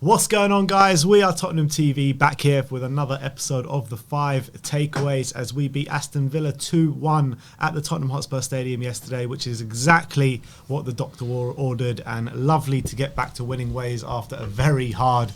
What's going on, guys? We are Tottenham TV, back here with another episode of the 5 takeaways as we beat Aston Villa 2-1 at the Tottenham Hotspur Stadium yesterday, which is exactly what the doctor ordered, and lovely to get back to winning ways after a very hard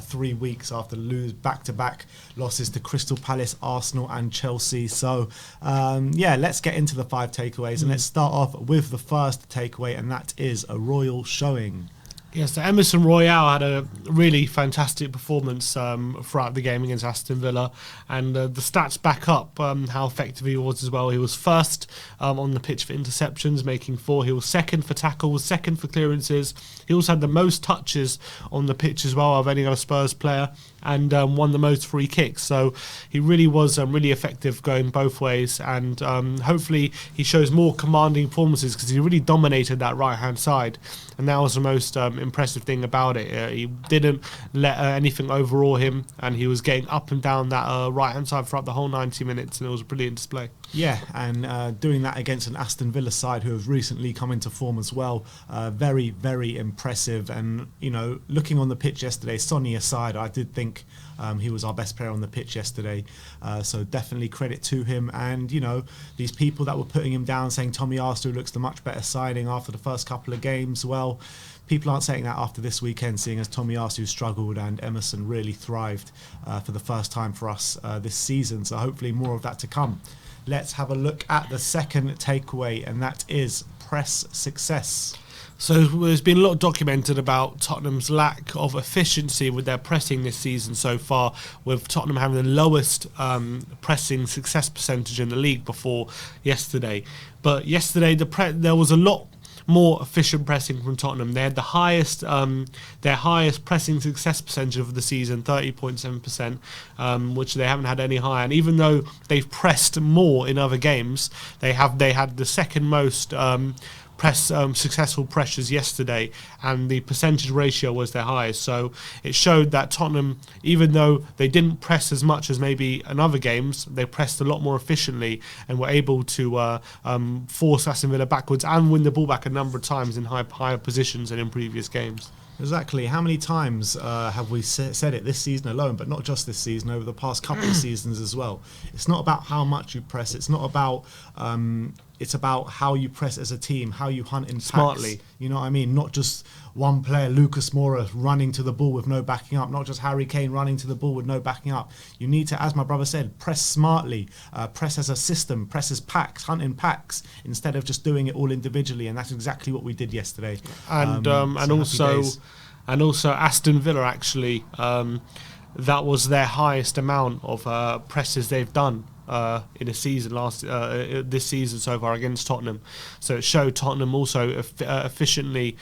3 weeks after back-to-back losses to Crystal Palace, Arsenal and Chelsea. So yeah, let's get into the 5 takeaways and let's start off with the first takeaway, and that is a Royal showing. Yes, so Emerson Royale had a really fantastic performance throughout the game against Aston Villa, and the stats back up how effective he was as well. He was first on the pitch for interceptions, making 4. He was second for tackles, second for clearances. He also had the most touches on the pitch as well of any other Spurs player, and won the most free kicks. So he really was really effective going both ways, and hopefully he shows more commanding performances because he really dominated that right-hand side, and that was the most impressive thing about it. He didn't let anything overawe him, and he was getting up and down that right-hand side throughout the whole 90 minutes, and it was a brilliant display. Yeah, and doing that against an Aston Villa side who have recently come into form as well, very, very impressive. And, you know, looking on the pitch yesterday, Sonny aside, I did think he was our best player on the pitch yesterday. So definitely credit to him. And, you know, these people that were putting him down, saying Tommy Arsenal looks the much better signing after the first couple of games, well, people aren't saying that after this weekend, seeing as Tommy Arsenal struggled and Emerson really thrived for the first time for us this season. So hopefully more of that to come. Let's have a look at the second takeaway, and that is press success. So there's been a lot documented about Tottenham's lack of efficiency with their pressing this season so far, with Tottenham having the lowest pressing success percentage in the league before yesterday. But yesterday there was a lot more efficient pressing from Tottenham. They had the highest, their highest pressing success percentage of the season, 30.7%, which they haven't had any higher. And even though they've pressed more in other games, they had the second most successful pressures yesterday, and the percentage ratio was their highest. So it showed that Tottenham, even though they didn't press as much as maybe in other games, they pressed a lot more efficiently and were able to force Aston Villa backwards and win the ball back a number of times in higher positions than in previous games. Exactly. How many times have we said it this season alone, but not just this season, over the past couple of seasons as well? It's not about how much you press. It's not about... it's about how you press as a team, how you hunt in smartly. Packs, you know what I mean? Not just one player, Lucas Moura, running to the ball with no backing up. Not just Harry Kane running to the ball with no backing up. You need to, as my brother said, press smartly, press as a system, press as packs, hunt in packs, instead of just doing it all individually. And that's exactly what we did yesterday. And also Aston Villa actually, that was their highest amount of presses they've done in a season this season so far against Tottenham. So it showed Tottenham also efficiently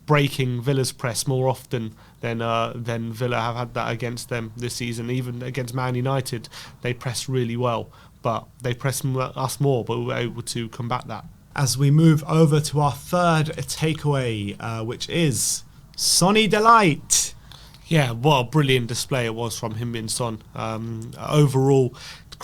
breaking Villa's press more often than Villa have had that against them this season. Even against Man United, they pressed really well, but they pressed us more, but we were able to combat that. As we move over to our third takeaway, which is Sonny Delight. Yeah, what a brilliant display it was from him and Son. Overall,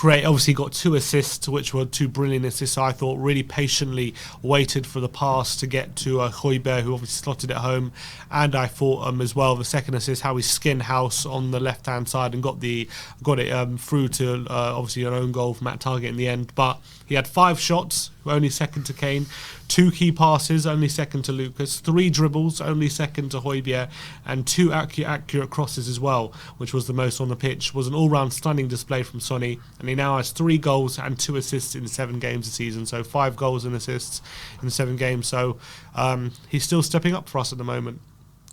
obviously got 2 assists, which were 2 brilliant assists. I thought really patiently waited for the pass to get to COYS, who obviously slotted it home. And I thought as well, the second assist, how he skinned House on the left-hand side and got it through to obviously an own goal from Matt Target in the end. But he had 5 shots, only second to Kane, 2 key passes, only second to Lucas, 3 dribbles, only second to Højbjerg, and 2 accurate crosses as well, which was the most on the pitch. Was an all-round stunning display from Sonny, and he now has 3 goals and 2 assists in 7 games this season, so 5 goals and assists in 7 games. So he's still stepping up for us at the moment.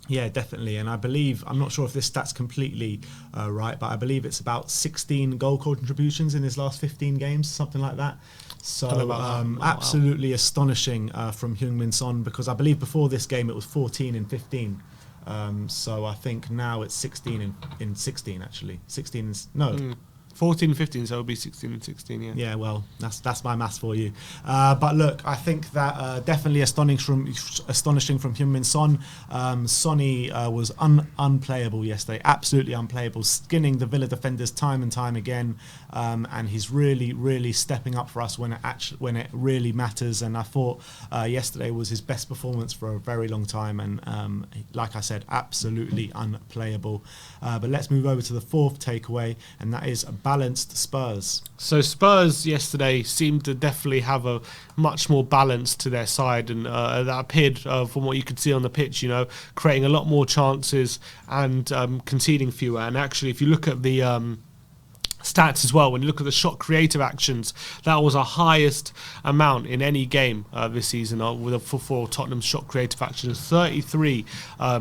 Yeah, definitely. And I believe, I'm not sure if this stat's completely right, but I believe it's about 16 goal contributions in his last 15 games, something like that. So absolutely astonishing from Heung-min Son, because I believe before this game it was 14 and 15. So I think now it's 16 in 16 actually. 16 is, no. 14 and 15, so it'll be 16 and 16, yeah. Yeah, well, that's my maths for you. But look, I think that definitely astonishing from Heung-min Son. Sonny was unplayable yesterday, absolutely unplayable, skinning the Villa defenders time and time again, and he's really stepping up for us when it really matters. And I thought yesterday was his best performance for a very long time, and like I said, absolutely unplayable. But let's move over to the fourth takeaway, and that is balanced Spurs. So Spurs yesterday seemed to definitely have a much more balance to their side, and that appeared from what you could see on the pitch, you know, creating a lot more chances and conceding fewer. And actually, if you look at the stats as well, when you look at the shot creative actions, that was our highest amount in any game this season for Tottenham's shot creative actions. 33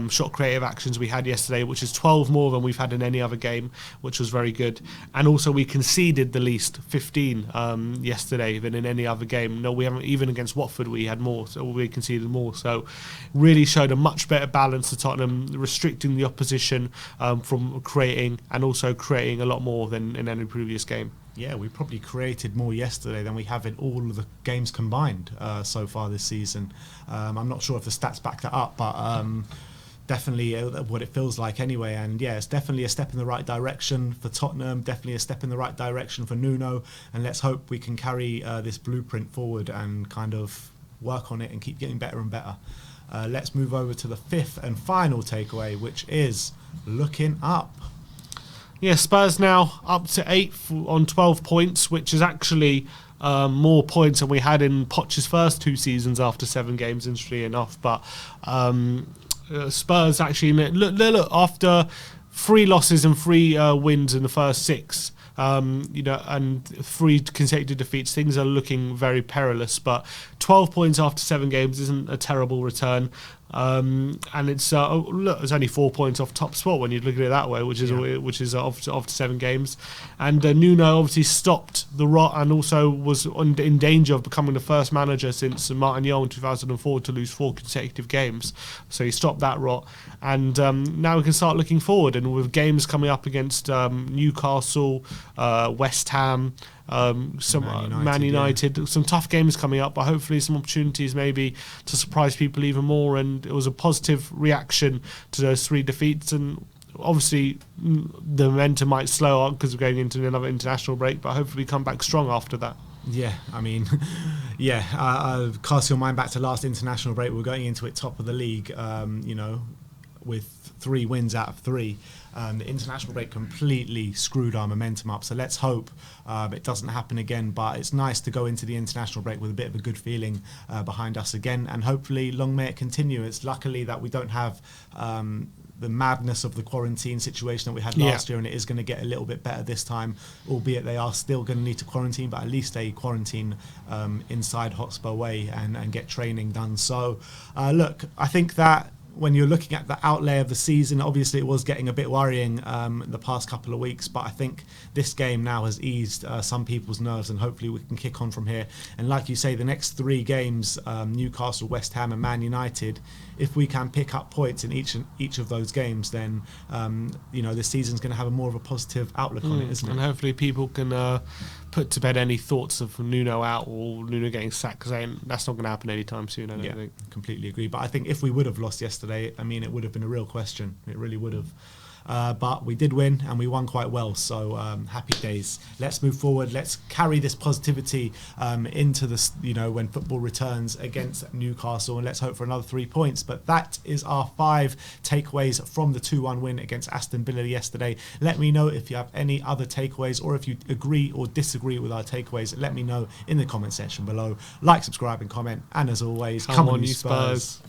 shot creative actions we had yesterday, which is 12 more than we've had in any other game, which was very good. And also we conceded the least, 15 yesterday, than in any other game. No, we haven't, even against Watford we had more, so we conceded more. So really showed a much better balance to Tottenham, restricting the opposition from creating, and also creating a lot more than in any previous game. Yeah, we probably created more yesterday than we have in all of the games combined so far this season. I'm not sure if the stats back that up, but definitely what it feels like anyway. And yeah, it's definitely a step in the right direction for Tottenham, definitely a step in the right direction for Nuno, and let's hope we can carry this blueprint forward and kind of work on it and keep getting better and better. Let's move over to the fifth and final takeaway, which is looking up. Yeah, Spurs now up to 8th on 12 points, which is actually more points than we had in Poch's first 2 seasons after 7 games, interestingly enough. But Spurs actually, look, after 3 losses and 3 wins in the first 6, you know, and 3 consecutive defeats, things are looking very perilous. But 12 points after 7 games isn't a terrible return. And it's look, it's only 4 points off top spot when you look at it that way, which is after 7 games. And Nuno obviously stopped the rot, and also was in danger of becoming the first manager since Martin Jol in 2004 to lose 4 consecutive games. So he stopped that rot, and now we can start looking forward. And with games coming up against Newcastle, West Ham, Man United, some tough games coming up, but hopefully some opportunities maybe to surprise people even more. And it was a positive reaction to those 3 defeats, and obviously the momentum might slow on because we're going into another international break, but hopefully we come back strong after that. Yeah, I mean, cast your mind back to last international break. We're going into it top of the league, you know, with 3 wins out of 3. The international break completely screwed our momentum up, so let's hope it doesn't happen again. But it's nice to go into the international break with a bit of a good feeling behind us again, and hopefully long may it continue. It's luckily that we don't have the madness of the quarantine situation that we had last year, and it is going to get a little bit better this time, albeit they are still going to need to quarantine, but at least they quarantine inside Hotspur Way and get training done. So look, I think that when you're looking at the outlay of the season, obviously it was getting a bit worrying the past couple of weeks, but I think this game now has eased some people's nerves, and hopefully we can kick on from here. And like you say, the next 3 games, Newcastle, West Ham and Man United, if we can pick up points in each of those games, then you know, this season's going to have a more of a positive outlook on it, isn't it? And hopefully people can put to bed any thoughts of Nuno out or Nuno getting sacked, because that's not going to happen anytime soon, I don't think. Completely agree. But I think if we would have lost yesterday, I mean, it would have been a real question. It really would have. But we did win, and we won quite well, so happy days. Let's move forward. Let's carry this positivity into this, you know, when football returns against Newcastle, and let's hope for another 3 points. But that is our 5 takeaways from the 2-1 win against Aston Villa yesterday. Let me know if you have any other takeaways, or if you agree or disagree with our takeaways. Let me know in the comment section below. Like, subscribe and comment, and as always, come on you Spurs.